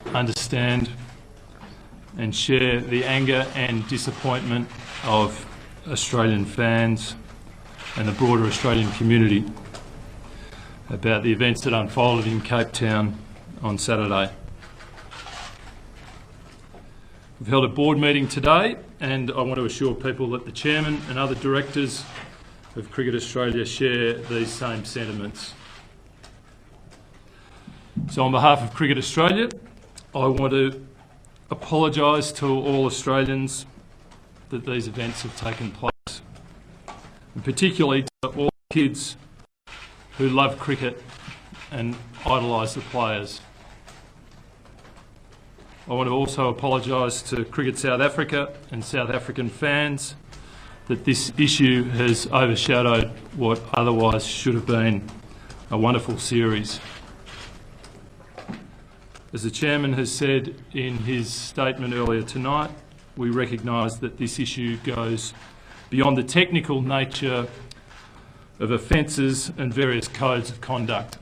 understand and share the anger and disappointment of Australian fans and the broader Australian community about the events that unfolded in Cape Town on Saturday. We've held a board meeting today, and I want to assure people that the chairman and other directors of Cricket Australia share these same sentiments. So on behalf of Cricket Australia, I want to apologise to all Australians that these events have taken place, and particularly to all kids who love cricket and idolise the players. I want to also apologise to Cricket South Africa and South African fans that this issue has overshadowed what otherwise should have been a wonderful series. As the chairman has said in his statement earlier tonight, we recognise that this issue goes beyond the technical nature of offences and various codes of conduct.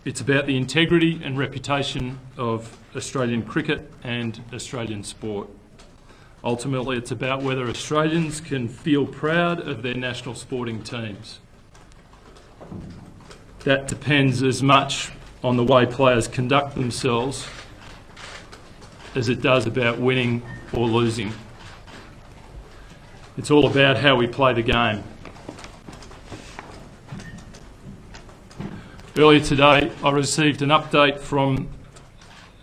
It's about the integrity and reputation of Australian cricket and Australian sport. Ultimately, it's about whether Australians can feel proud of their national sporting teams. That depends as much on the way players conduct themselves as it does about winning or losing. It's all about how we play the game. Earlier today, I received an update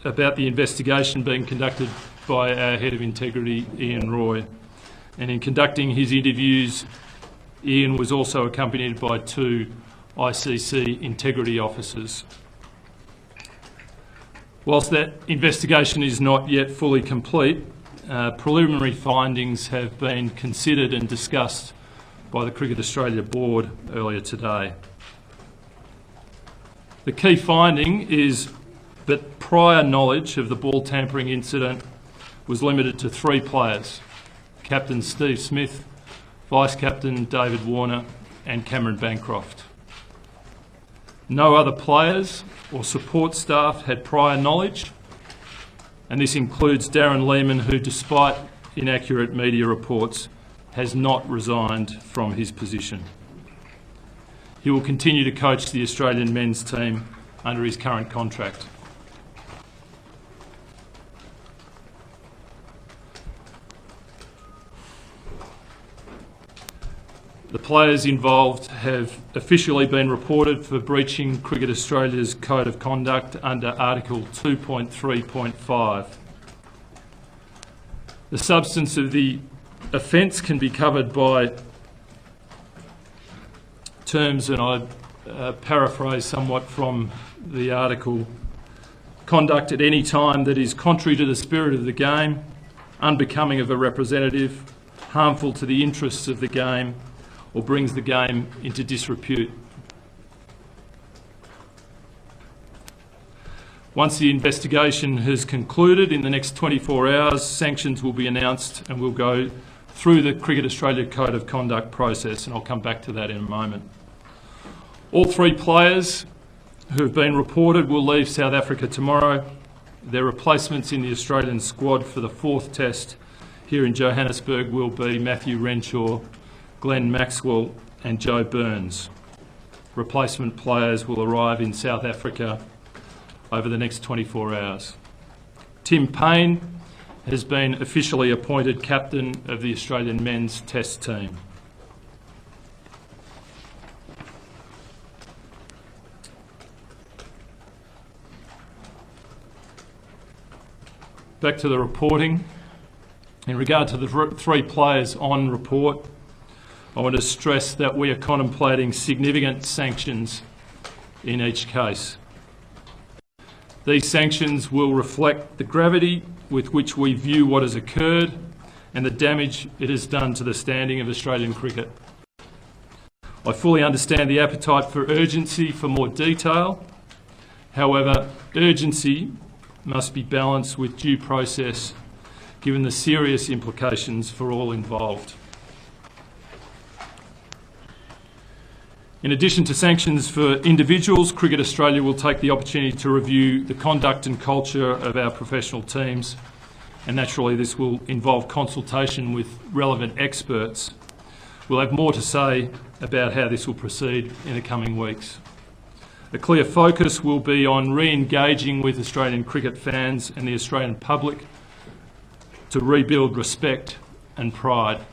about the investigation being conducted by our Head of Integrity, Ian Roy. And in conducting his interviews, Ian was also accompanied by 2 ICC integrity officers. Whilst that investigation is not yet fully complete, preliminary findings have been considered and discussed by the Cricket Australia Board earlier today. The key finding is that prior knowledge of the ball-tampering incident was limited to 3 players: Captain Steve Smith, Vice-Captain David Warner and Cameron Bancroft. No other players or support staff had prior knowledge, and this includes Darren Lehmann, who, despite inaccurate media reports, has not resigned from his position. He will continue to coach the Australian men's team under his current contract. The players involved have officially been reported for breaching Cricket Australia's Code of Conduct under Article 2.3.5. The substance of the offence can be covered by terms, and I paraphrase somewhat from the article: conduct at any time that is contrary to the spirit of the game, unbecoming of a representative, harmful to the interests of the game, or brings the game into disrepute. Once the investigation has concluded in the next 24 hours, sanctions will be announced and we'll go through the Cricket Australia Code of Conduct process, and I'll come back to that in a moment. All 3 players who have been reported will leave South Africa tomorrow. Their replacements in the Australian squad for the 4th test here in Johannesburg will be Matthew Renshaw, Glenn Maxwell and Joe Burns. Replacement players will arrive in South Africa over the next 24 hours. Tim Payne has been officially appointed captain of the Australian men's test team. Back to the reporting. In regard to the 3 players on report, I want to stress that we are contemplating significant sanctions in each case. These sanctions will reflect the gravity with which we view what has occurred and the damage it has done to the standing of Australian cricket. I fully understand the appetite for urgency for more detail. However, urgency must be balanced with due process, given the serious implications for all involved. In addition to sanctions for individuals, Cricket Australia will take the opportunity to review the conduct and culture of our professional teams, and naturally this will involve consultation with relevant experts. We'll have more to say about how this will proceed in the coming weeks. A clear focus will be on re-engaging with Australian cricket fans and the Australian public to rebuild respect and pride.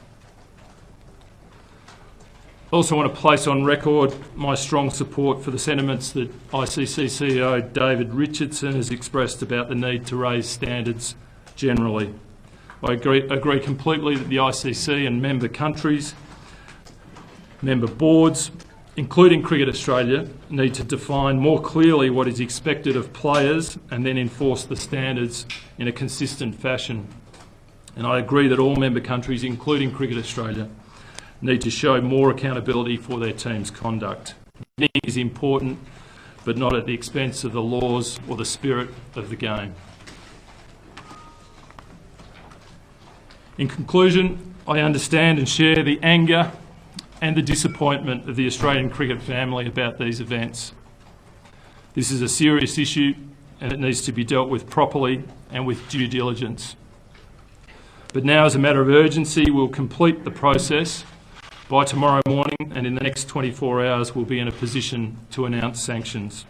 I also want to place on record my strong support for the sentiments that ICC CEO David Richardson has expressed about the need to raise standards generally. I agree completely that the ICC and member countries, member boards, including Cricket Australia, need to define more clearly what is expected of players and then enforce the standards in a consistent fashion. And I agree that all member countries, including Cricket Australia, need to show more accountability for their team's conduct. Winning is important, but not at the expense of the laws or the spirit of the game. In conclusion, I understand and share the anger and the disappointment of the Australian cricket family about these events. This is a serious issue and it needs to be dealt with properly and with due diligence. But now, as a matter of urgency, we'll complete the process by tomorrow morning, and in the next 24 hours we'll be in a position to announce sanctions.